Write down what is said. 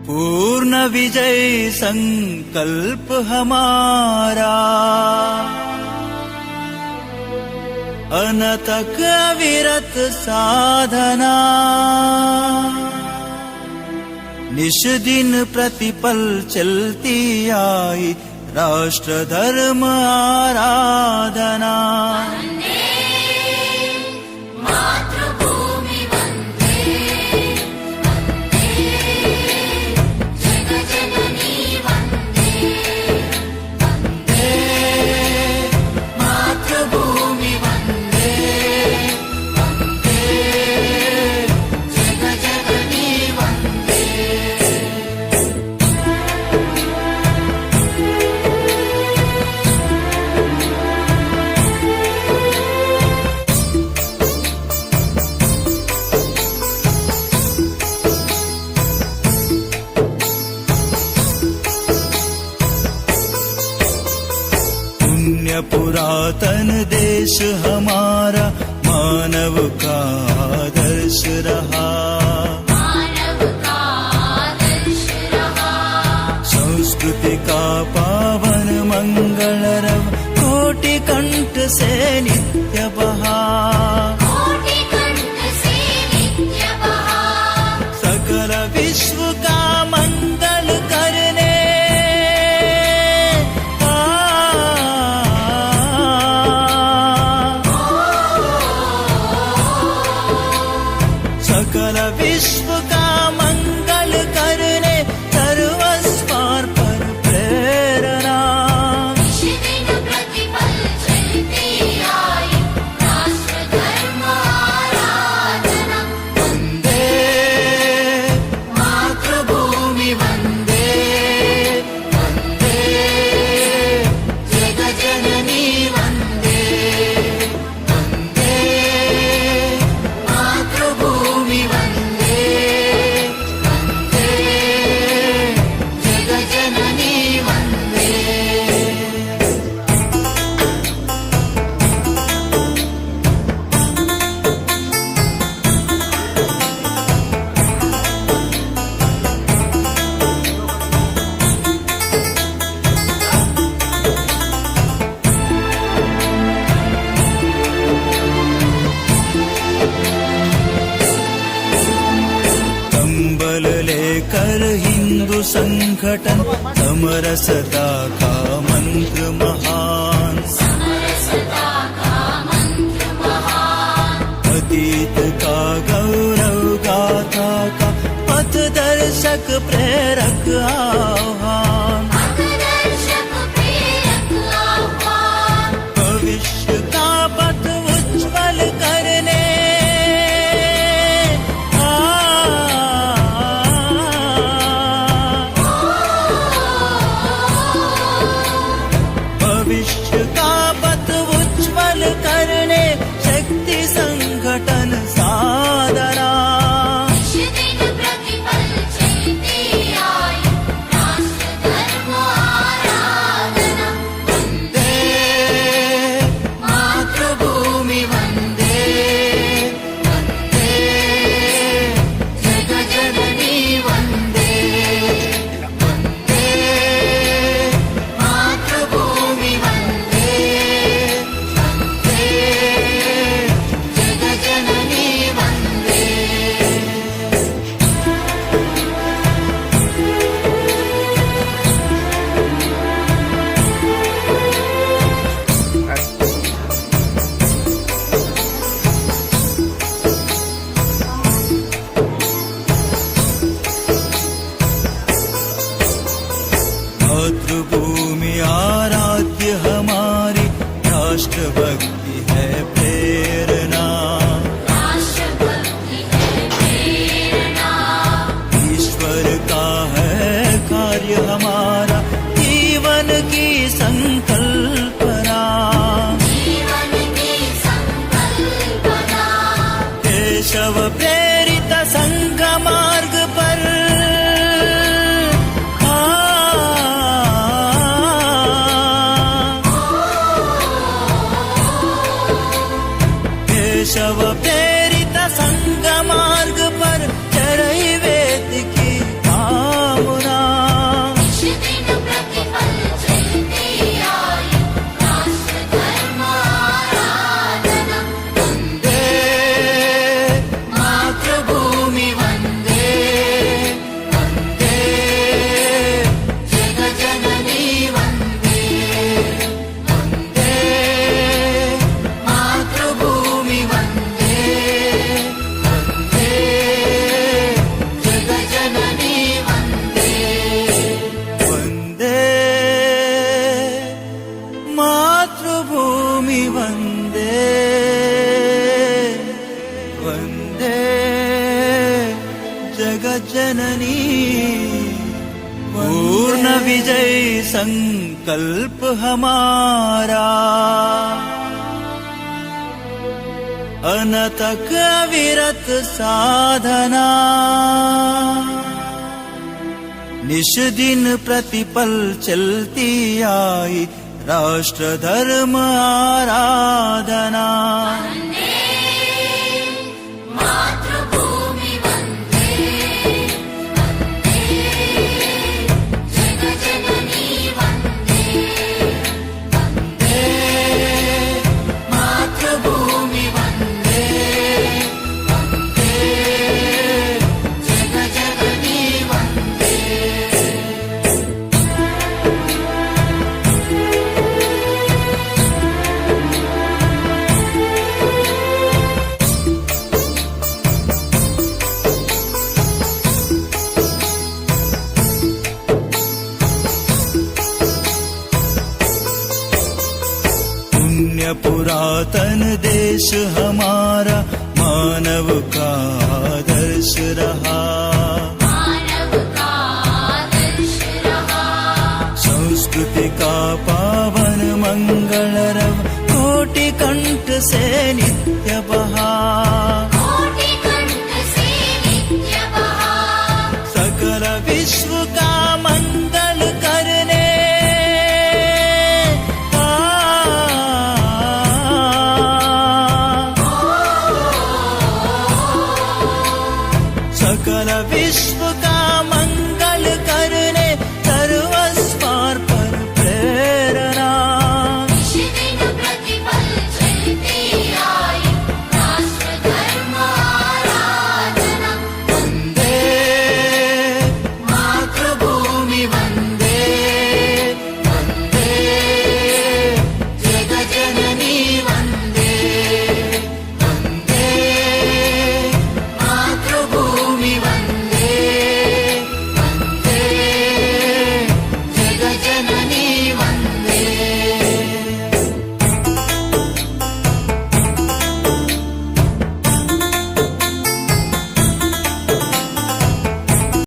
पूर्ण विजय संकल्प हमारा, अनतक अविरत साधना, निश दिन प्रतिपल चलती आई राष्ट्र धर्म आराधना। पुरातन देश हमारा मानव का आदर्श रहा, संस्कृति का पावन मंगल रव कोटि कंठ से नित्य बहा, सकल विश्व का मंगल करने सकल विश्व का मंगल करने सर्वस्वार्पण प्रेरणा। दिन प्रतिपल चलती आई राष्ट्र धर्म आराधना। वंदे मातृभूमि वंदे, वंदे जगजननी वंदे, वंदे मातृभूमि वंदे, वंदे जगजननी वंदे। कंबल लेकर हिंदू संगठन समरसता का मंत्र महान, अतीत का गौरव गाथा का पथ दर्शक प्रेरक आह्वान, भविष्य का पथ उज्ज्वल करने भविष्य का पथ उज्ज्वल करने शक्ति संगठन साधना। दिन प्रतिपल चलती आई राष्ट्र जगज्जननी पूर्ण विजय संकल्प हमारा अनतक अविरत साधना निश दिन प्रतिपल चलती आई राष्ट्र धर्म आराधना मातृभूमि वन्दे वन्दे जगजननी वन्दे वन्दे मातृभूमि वन्दे वन्दे जगजननी वन्दे पुण्य पुरातन देश हमारा मानव का आदर्श रहा मानव का आदर्श रहा संस्कृति का पावन मंगल रव कोटि कंठ से नित्य बहा कोटि कंठ से नित्य बहा सकल विश्व का मंगल करने सकल विश्व का